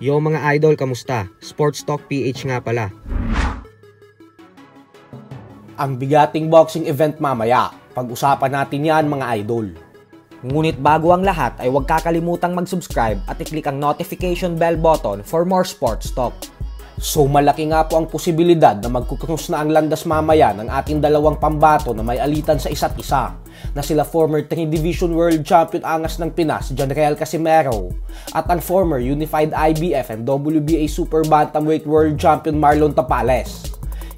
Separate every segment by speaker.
Speaker 1: Yo mga idol, kamusta? Sports Talk PH nga pala.
Speaker 2: Ang bigating boxing event mamaya. Pag-usapan natin yan mga idol.
Speaker 3: Ngunit bago ang lahat ay huwag kakalimutang mag-subscribe at i-click ang notification bell button for more sports talk.
Speaker 2: So malaki nga po ang posibilidad na magkukrus na ang landas mamaya ng ating dalawang pambato na may alitan sa isa't isa, na sila former 3 Division World Champion angas ng Pinas, John Real Casimero, at ang former Unified IBF and WBA Super Bantamweight World Champion Marlon Tapales.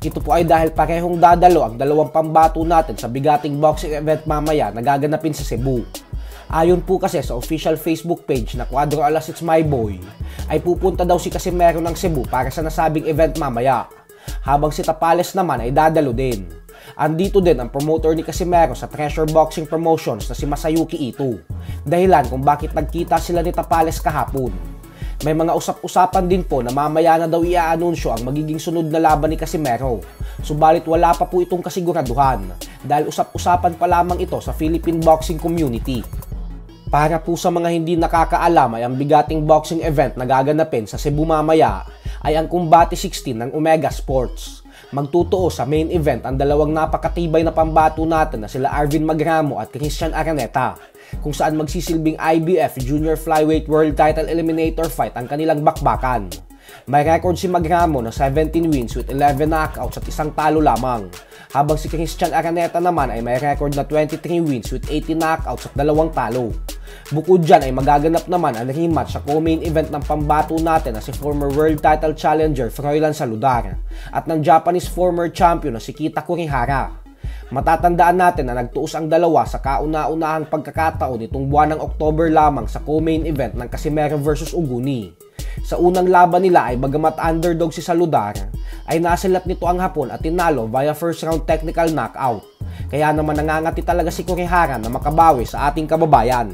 Speaker 2: Ito po ay dahil parehong dadalo ang dalawang pambato natin sa bigating boxing event mamaya na gaganapin sa Cebu. Ayon po kasi sa official Facebook page na Cuadro Alas It's My Boy, ay pupunta daw si Casimero ng Cebu para sa nasabing event mamaya, habang si Tapales naman ay dadalo din. Andito din ang promoter ni Casimero sa Treasure Boxing Promotions na si Masayuki Ito, dahilan kung bakit nagkita sila ni Tapales kahapon. May mga usap-usapan din po na mamaya na daw i-aanunsyo ang magiging sunod na laban ni Casimero, subalit wala pa po itong kasiguraduhan dahil usap-usapan pa lamang ito sa Philippine boxing community. Para po sa mga hindi nakakaalam ay ang bigating boxing event na gaganapin sa Cebu mamaya ay ang Combate 16 ng Omega Sports. Magtutuo sa main event ang dalawang napakatibay na pambato natin na sila Arvin Magramo at Christian Araneta, kung saan magsisilbing IBF Junior Flyweight World Title Eliminator Fight ang kanilang bakbakan. May record si Magramo na 17 wins with 11 knockouts at isang talo lamang, habang si Christian Araneta naman ay may record na 23 wins with 18 knockouts at 2 talo. Bukod dyan ay magaganap naman ang rematch sa co-main event ng pambato natin na si former world title challenger Froilan Saludar at ng Japanese former champion na si Kita Kurihara. Matatandaan natin na nagtuos ang dalawa sa kauna-unahang pagkakataon nitong buwan ng October lamang sa co-main event ng Casimero vs Uguni. Sa unang laban nila ay bagamat underdog si Saludar, ay nasilat nito ang Hapon at tinalo via first round technical knockout. Kaya naman nangangati talaga si Kurihara na makabawi sa ating kababayan.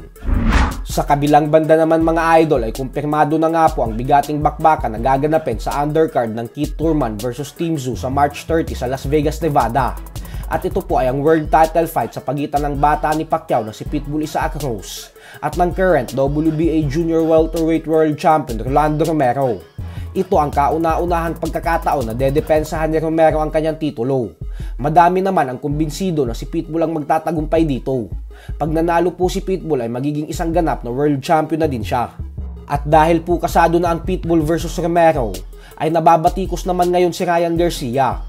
Speaker 2: Sa kabilang banda naman mga idol ay kumpirmado na nga po ang bigating bakbakan na gaganapin sa undercard ng Keith Thurman vs Team Zoo sa March 30 sa Las Vegas, Nevada. At ito po ay ang world title fight sa pagitan ng bata ni Pacquiao na si Pitbull Isaac Rose at ng current WBA Junior Welterweight World Champion Rolando Romero. Ito ang kauna-unahang pagkakataon na dedepensahan ni Romero ang kanyang titulo. Madami naman ang kumbinsido na si Pitbull ang magtatagumpay dito. Pag nanalo po si Pitbull ay magiging isang ganap na world champion na din siya. At dahil po kasado na ang Pitbull versus Romero, ay nababatikos naman ngayon si Ryan Garcia.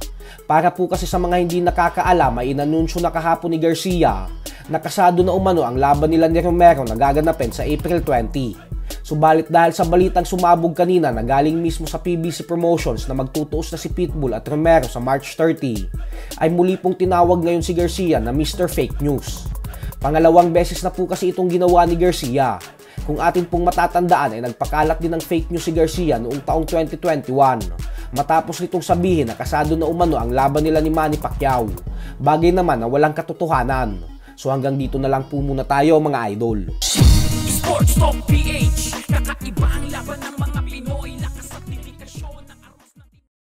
Speaker 2: Para po kasi sa mga hindi nakakaalam ay inanunsyo na kahapon ni Garcia na kasado na umano ang laban nila ni Romero na gaganapin sa April 20. Subalit dahil sa balitang sumabog kanina na galing mismo sa PBC Promotions na magtutuos na si Pitbull at Romero sa March 30, ay muli pong tinawag ngayon si Garcia na Mr. Fake News. Pangalawang beses na po kasi itong ginawa ni Garcia. Kung atin pong matatandaan ay nagpakalat din ng fake news si Garcia noong taong 2021 matapos nitong sabihin na kasado na umano ang laban nila ni Manny Pacquiao. Bagay naman na walang katotohanan. So hanggang dito na lang po muna tayo mga idol.
Speaker 4: Sports Talk PH, kakaiba ang laban ng mga Pinoy.